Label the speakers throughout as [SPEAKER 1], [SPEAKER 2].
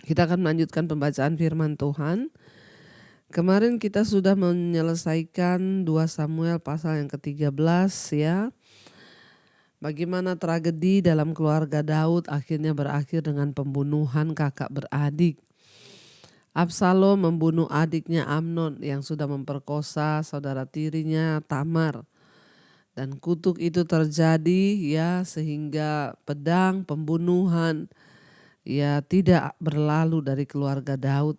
[SPEAKER 1] Kita akan melanjutkan pembacaan firman Tuhan. Kemarin kita sudah menyelesaikan 2 Samuel pasal yang ke-13 ya. Bagaimana tragedi dalam keluarga Daud akhirnya berakhir dengan pembunuhan kakak beradik. Absalom membunuh adiknya Amnon yang sudah memperkosa saudara tirinya Tamar. Dan kutuk itu terjadi ya sehingga pedang pembunuhan ya tidak berlalu dari keluarga Daud.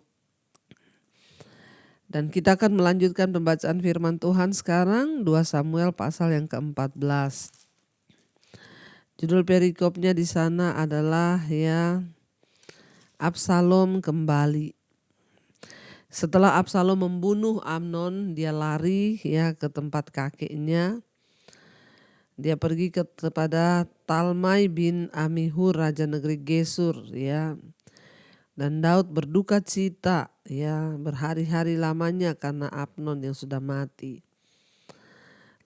[SPEAKER 1] Dan kita akan melanjutkan pembacaan firman Tuhan sekarang 2 Samuel pasal yang ke-14. Judul perikopnya di sana adalah ya Absalom kembali. Setelah Absalom membunuh Amnon, dia lari ya ke tempat kakeknya. Dia pergi kepada Talmai bin Amihur raja negeri Gesur ya. Dan Daud berduka cita ya berhari-hari lamanya karena Amnon yang sudah mati.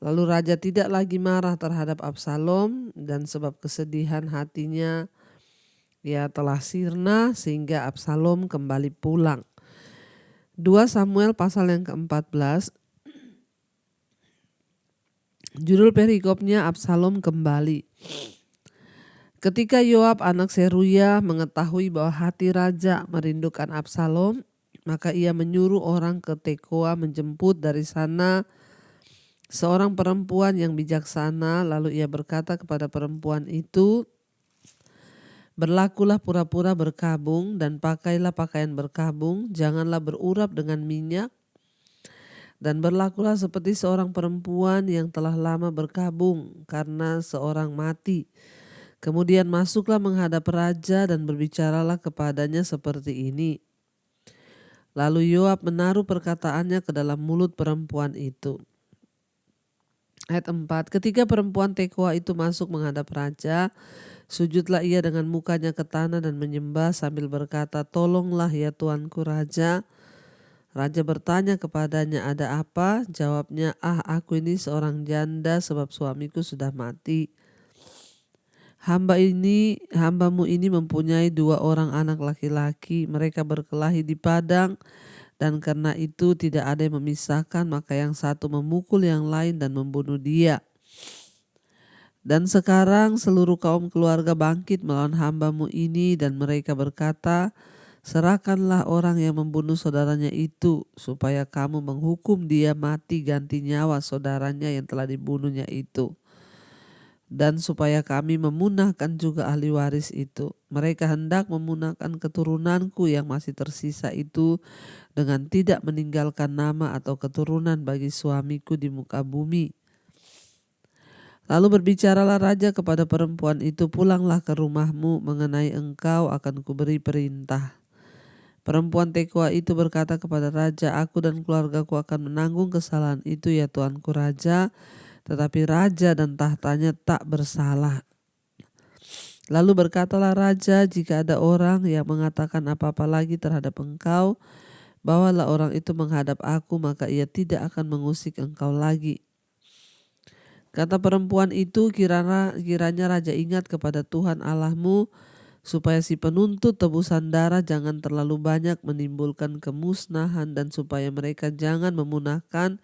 [SPEAKER 1] Lalu raja tidak lagi marah terhadap Absalom dan sebab kesedihan hatinya ya telah sirna sehingga Absalom kembali pulang. 2 Samuel pasal yang ke-14. Judul perikopnya Absalom kembali. Ketika Yoab anak Seruya mengetahui bahwa hati raja merindukan Absalom, maka ia menyuruh orang ke Tekoa menjemput dari sana seorang perempuan yang bijaksana. Lalu ia berkata kepada perempuan itu, "Berlakulah pura-pura berkabung dan pakailah pakaian berkabung, janganlah berurap dengan minyak, dan berlakulah seperti seorang perempuan yang telah lama berkabung karena seorang mati. Kemudian masuklah menghadap raja dan berbicaralah kepadanya seperti ini." Lalu Yoab menaruh perkataannya ke dalam mulut perempuan itu. Ayat 4. Ketika perempuan Tekoa itu masuk menghadap raja, sujudlah ia dengan mukanya ke tanah dan menyembah sambil berkata, "Tolonglah ya tuanku raja." Raja bertanya kepadanya, "Ada apa?" Jawabnya, "Aku ini seorang janda sebab suamiku sudah mati. Hambamu ini mempunyai 2 orang anak laki-laki. Mereka berkelahi di padang dan karena itu tidak ada yang memisahkan, maka yang satu memukul yang lain dan membunuh dia. Dan sekarang seluruh kaum keluarga bangkit melawan hambamu ini dan mereka berkata, serahkanlah orang yang membunuh saudaranya itu supaya kamu menghukum dia mati ganti nyawa saudaranya yang telah dibunuhnya itu. Dan supaya kami memunahkan juga ahli waris itu. Mereka hendak memunahkan keturunanku yang masih tersisa itu dengan tidak meninggalkan nama atau keturunan bagi suamiku di muka bumi." Lalu berbicaralah raja kepada perempuan itu, "Pulanglah ke rumahmu, mengenai engkau akan kuberi perintah." Perempuan Tekoa itu berkata kepada raja, "Aku dan keluargaku akan menanggung kesalahan itu ya tuanku raja, tetapi raja dan tahtanya tak bersalah." Lalu berkatalah raja, "Jika ada orang yang mengatakan apa-apa lagi terhadap engkau, bawalah orang itu menghadap aku, maka ia tidak akan mengusik engkau lagi." Kata perempuan itu, kiranya raja ingat kepada Tuhan Allahmu, supaya si penuntut tebusan darah jangan terlalu banyak menimbulkan kemusnahan dan supaya mereka jangan memunahkan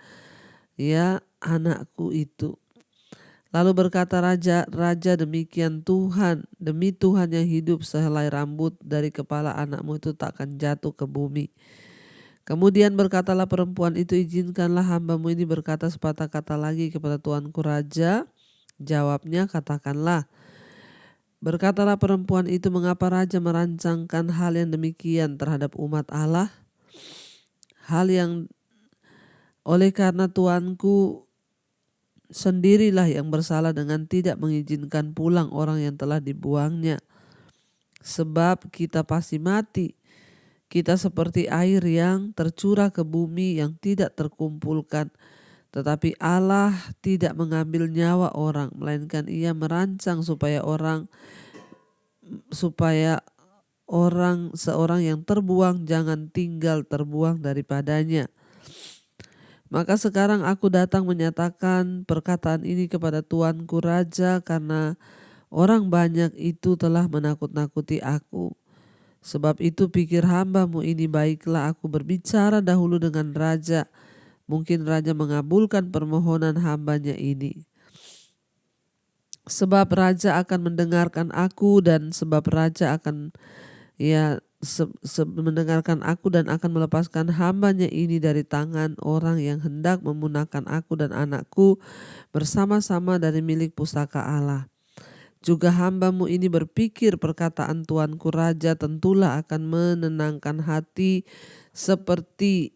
[SPEAKER 1] ya anakku itu. Lalu berkata raja, demi Tuhan yang hidup, sehelai rambut dari kepala anakmu itu tak akan jatuh ke bumi." Kemudian berkatalah perempuan itu, "Izinkanlah hambamu ini berkata sepatah kata lagi kepada tuanku raja." Jawabnya, "Katakanlah." Berkatalah perempuan itu, "Mengapa raja merancangkan hal yang demikian terhadap umat Allah? Hal yang oleh karena tuanku sendirilah yang bersalah dengan tidak mengizinkan pulang orang yang telah dibuangnya. Sebab kita pasti mati. Kita seperti air yang tercurah ke bumi yang tidak terkumpulkan. Tetapi Allah tidak mengambil nyawa orang, melainkan ia merancang supaya seorang yang terbuang jangan tinggal terbuang daripadanya. Maka sekarang aku datang menyatakan perkataan ini kepada tuanku raja karena orang banyak itu telah menakut-nakuti aku. Sebab itu pikir hamba-Mu ini, baiklah aku berbicara dahulu dengan raja. Mungkin raja mengabulkan permohonan hambanya ini. Sebab raja akan mendengarkan aku dan sebab raja akan mendengarkan aku dan akan melepaskan hambanya ini dari tangan orang yang hendak memunahkan aku dan anakku bersama-sama dari milik pusaka Allah. Juga hamba-Mu ini berpikir perkataan Tuanku Raja tentulah akan menenangkan hati seperti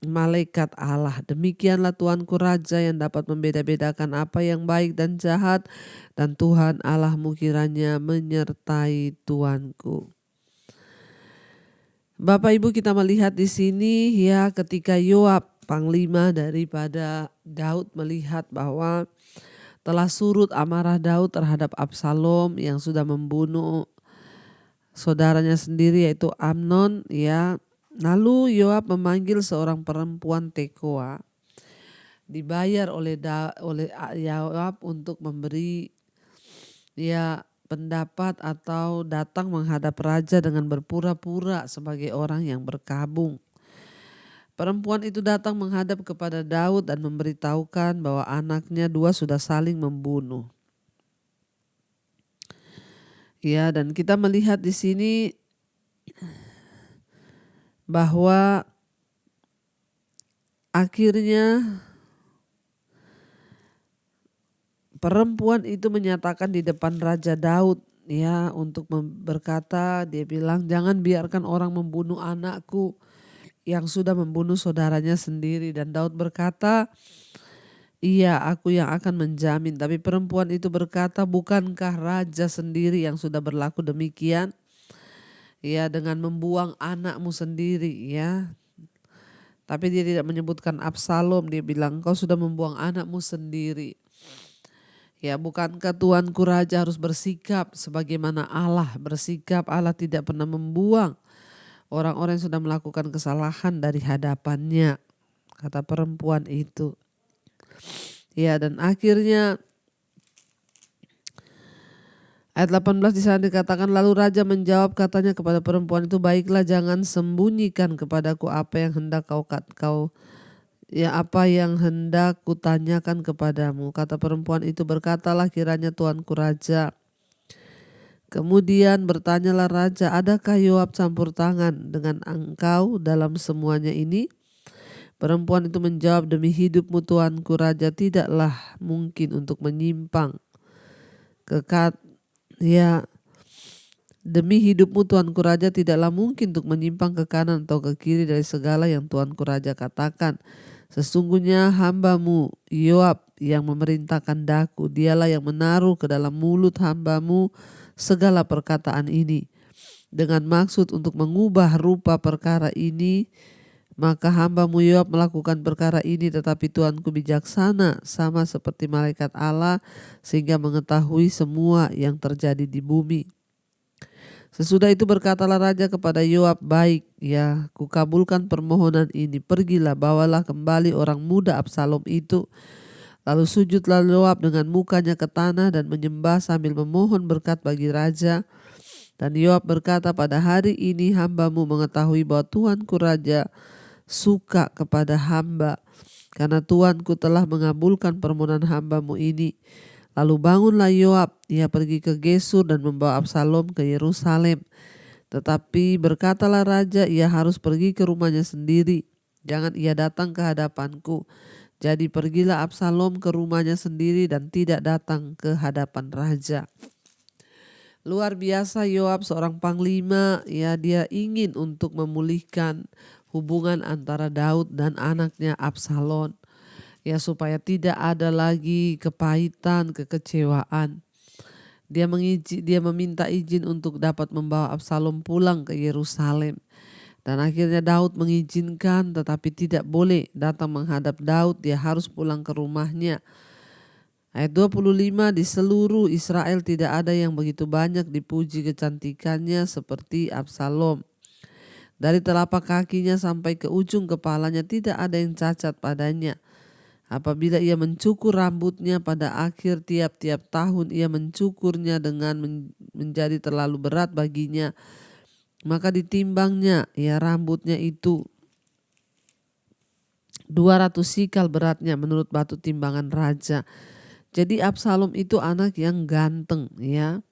[SPEAKER 1] malaikat Allah. Demikianlah Tuanku Raja yang dapat membeda-bedakan apa yang baik dan jahat, dan Tuhan Allah-Mu kiranya menyertai Tuanku. Bapak Ibu, kita melihat di sini ketika Yoab, panglima daripada Daud, melihat bahwa telah surut amarah Daud terhadap Absalom yang sudah membunuh saudaranya sendiri yaitu Amnon, lalu Yoab memanggil seorang perempuan Tekoa, dibayar oleh Yoab untuk memberi pendapat atau datang menghadap raja dengan berpura-pura sebagai orang yang berkabung. Perempuan itu datang menghadap kepada Daud dan memberitahukan bahwa anaknya dua sudah saling membunuh. Dan kita melihat di sini bahwa akhirnya perempuan itu menyatakan di depan Raja Daud untuk berkata, dia bilang, jangan biarkan orang membunuh anakku yang sudah membunuh saudaranya sendiri. Dan Daud berkata, iya, aku yang akan menjamin. Tapi perempuan itu berkata, bukankah raja sendiri yang sudah berlaku demikian? Dengan membuang anakmu sendiri, Tapi dia tidak menyebutkan Absalom, dia bilang, kau sudah membuang anakmu sendiri. Bukankah Tuanku Raja harus bersikap sebagaimana Allah bersikap? Allah tidak pernah membuang orang-orang yang sudah melakukan kesalahan dari hadapannya, kata perempuan itu. Dan akhirnya ayat 18 di sana dikatakan, lalu raja menjawab katanya kepada perempuan itu, baiklah, jangan sembunyikan kepadaku apa yang hendak apa yang hendak kutanyakan kepadamu. Kata perempuan itu, berkatalah kiranya Tuanku Raja. Kemudian bertanyalah raja, adakah Yoab campur tangan dengan engkau dalam semuanya ini? Perempuan itu menjawab, demi hidupmu Tuanku Raja, tidaklah mungkin untuk menyimpang demi hidupmu Tuanku Raja, tidaklah mungkin untuk menyimpang ke kanan atau ke kiri dari segala yang Tuanku Raja katakan. Sesungguhnya hamba-Mu Yoab yang memerintahkan daku, dialah yang menaruh ke dalam mulut hamba-Mu segala perkataan ini. Dengan maksud untuk mengubah rupa perkara ini, maka hamba-Mu Yoab melakukan perkara ini, tetapi Tuanku bijaksana sama seperti malaikat Allah, sehingga mengetahui semua yang terjadi di bumi. Sesudah itu berkatalah raja kepada Yoab, baik, kukabulkan permohonan ini. Pergilah, bawalah kembali orang muda Absalom itu. Lalu sujudlah Yoab dengan mukanya ke tanah dan menyembah sambil memohon berkat bagi raja. Dan Yoab berkata, pada hari ini hamba-Mu mengetahui bahwa Tuanku Raja suka kepada hamba, karena Tuanku telah mengabulkan permohonan hamba-Mu ini. Lalu bangunlah Yoab, ia pergi ke Gesur dan membawa Absalom ke Yerusalem. Tetapi berkatalah raja, ia harus pergi ke rumahnya sendiri, jangan ia datang ke hadapanku. Jadi pergilah Absalom ke rumahnya sendiri dan tidak datang ke hadapan raja. Luar biasa, Yoab seorang panglima, dia ingin untuk memulihkan hubungan antara Daud dan anaknya Absalom. Supaya tidak ada lagi kepahitan, kekecewaan. Dia meminta izin untuk dapat membawa Absalom pulang ke Yerusalem. Dan akhirnya Daud mengizinkan, tetapi tidak boleh datang menghadap Daud, dia harus pulang ke rumahnya. Ayat 25, di seluruh Israel tidak ada yang begitu banyak dipuji kecantikannya seperti Absalom. Dari telapak kakinya sampai ke ujung kepalanya tidak ada yang cacat padanya. Apabila ia mencukur rambutnya pada akhir tiap-tiap tahun, ia mencukurnya dengan menjadi terlalu berat baginya. Maka ditimbangnya ya rambutnya itu 200 sikal beratnya menurut batu timbangan raja. Jadi Absalom itu anak yang ganteng ya.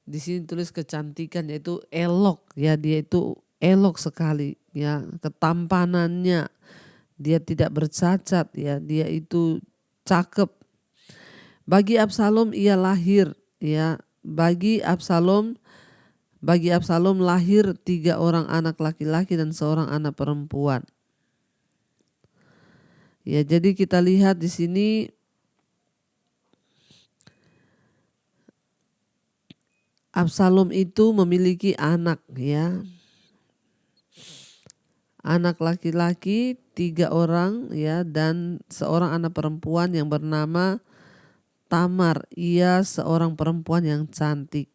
[SPEAKER 1] Di sini tulis kecantikan, yaitu elok ya, dia itu elok sekali ya, ketampanannya, dia tidak bercacat ya, dia itu cakep. Bagi Absalom ia lahir ya, bagi Absalom lahir 3 orang anak laki-laki dan seorang anak perempuan. Ya, jadi kita lihat di sini Absalom itu memiliki anak ya. Anak laki-laki 3 orang ya, dan seorang anak perempuan yang bernama Tamar. Ia seorang perempuan yang cantik.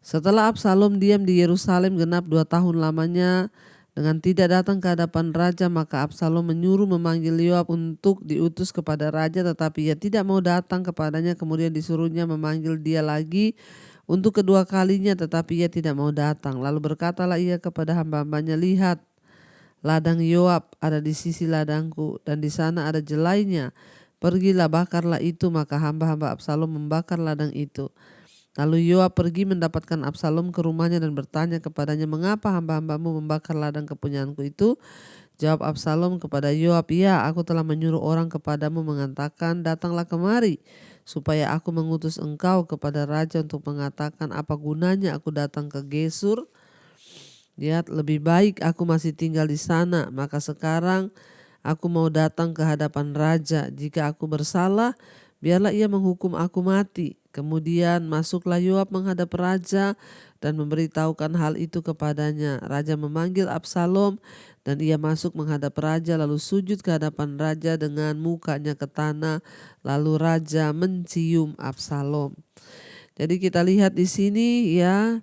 [SPEAKER 1] Setelah Absalom diam di Yerusalem genap 2 tahun lamanya dengan tidak datang ke hadapan raja, maka Absalom menyuruh memanggil Yoab untuk diutus kepada raja, tetapi ia tidak mau datang kepadanya. Kemudian disuruhnya memanggil dia lagi untuk kedua kalinya, tetapi ia tidak mau datang. Lalu berkatalah ia kepada hamba-hambanya, lihat, ladang Yoab ada di sisi ladangku dan di sana ada jelainya. Pergilah bakarlah itu. Maka hamba-hamba Absalom membakar ladang itu. Lalu Yoab pergi mendapatkan Absalom ke rumahnya dan bertanya kepadanya, mengapa hamba-hambamu membakar ladang kepunyaanku itu? Jawab Absalom kepada Yoab, ya, aku telah menyuruh orang kepadamu mengatakan, datanglah kemari, supaya aku mengutus engkau kepada raja untuk mengatakan, apa gunanya aku datang ke Gesur? Lihat, lebih baik aku masih tinggal di sana. Maka sekarang aku mau datang ke hadapan raja. Jika aku bersalah, biarlah ia menghukum aku mati. Kemudian masuklah Yoab menghadap raja dan memberitahukan hal itu kepadanya. Raja memanggil Absalom dan ia masuk menghadap raja, lalu sujud ke hadapan raja dengan mukanya ke tanah. Lalu raja mencium Absalom. Jadi kita lihat di sini ya,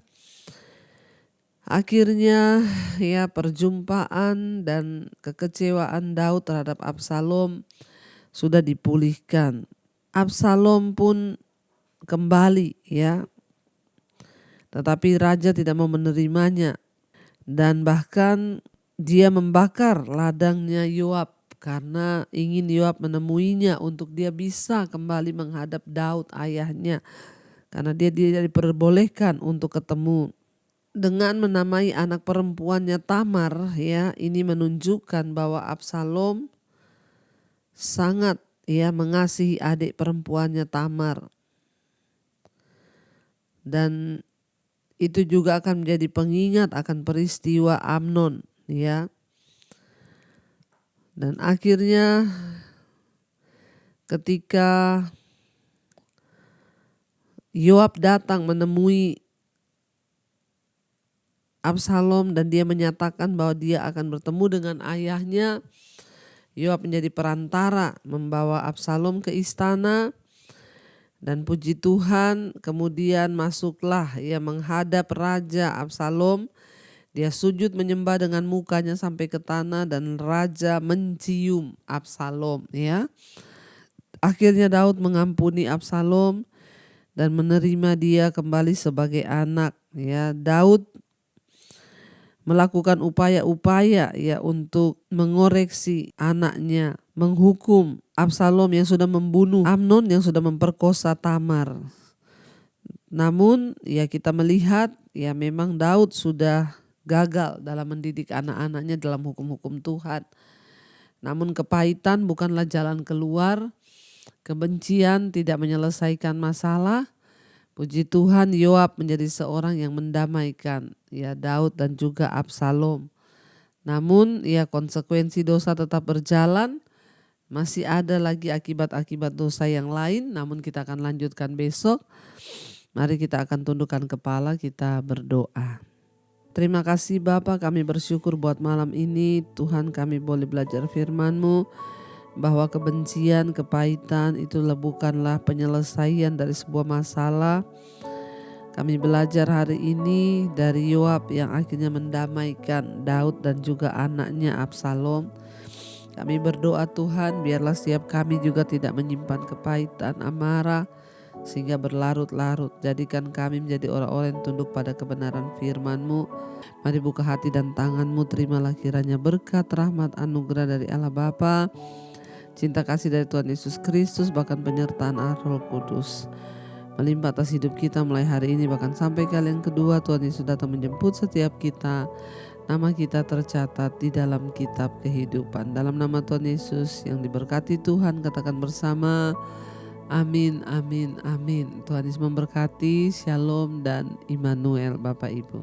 [SPEAKER 1] akhirnya ya perjumpaan dan kekecewaan Daud terhadap Absalom sudah dipulihkan. Absalom pun kembali ya, tetapi raja tidak mau menerimanya dan bahkan dia membakar ladangnya Yoab karena ingin Yoab menemuinya untuk dia bisa kembali menghadap Daud ayahnya, karena dia tidak diperbolehkan untuk ketemu. Dengan menamai anak perempuannya Tamar ya, ini menunjukkan bahwa Absalom sangat ya mengasihi adik perempuannya Tamar. Dan itu juga akan menjadi pengingat akan peristiwa Amnon ya. Dan akhirnya ketika Yoab datang menemui Absalom dan dia menyatakan bahwa dia akan bertemu dengan ayahnya, Yoab menjadi perantara membawa Absalom ke istana. Dan puji Tuhan, kemudian masuklah ia menghadap raja Absalom. Dia sujud menyembah dengan mukanya sampai ke tanah dan raja mencium Absalom ya. Akhirnya Daud mengampuni Absalom dan menerima dia kembali sebagai anak ya. Daud melakukan upaya-upaya ya untuk mengoreksi anaknya, menghukum Absalom yang sudah membunuh Amnon, yang sudah memperkosa Tamar. Namun ya kita melihat ya memang Daud sudah gagal dalam mendidik anak-anaknya dalam hukum-hukum Tuhan. Namun kepahitan bukanlah jalan keluar, kebencian tidak menyelesaikan masalah. Puji Tuhan, Yoab menjadi seorang yang mendamaikan ya Daud dan juga Absalom. Namun ya konsekuensi dosa tetap berjalan. Masih ada lagi akibat-akibat dosa yang lain, namun kita akan lanjutkan besok. Mari kita akan tundukkan kepala, kita berdoa. Terima kasih Bapa, kami bersyukur buat malam ini. Tuhan, kami boleh belajar firman-Mu, bahwa kebencian, kepahitan itu bukanlah penyelesaian dari sebuah masalah. Kami belajar hari ini dari Yoab yang akhirnya mendamaikan Daud dan juga anaknya Absalom. Kami berdoa Tuhan, biarlah setiap kami juga tidak menyimpan kepahitan, amarah, sehingga berlarut-larut. Jadikan kami menjadi orang-orang yang tunduk pada kebenaran firman-Mu. Mari buka hati dan tangan-Mu, terimalah kiranya berkat, rahmat, anugerah dari Allah Bapa, cinta kasih dari Tuhan Yesus Kristus, bahkan penyertaan Roh Kudus melimpah atas hidup kita mulai hari ini bahkan sampai kali yang kedua Tuhan Yesus datang menjemput setiap kita. Nama kita tercatat di dalam kitab kehidupan. Dalam nama Tuhan Yesus yang diberkati Tuhan, katakan bersama, amin, amin, amin. Tuhan Yesus memberkati. Shalom dan Immanuel Bapak Ibu.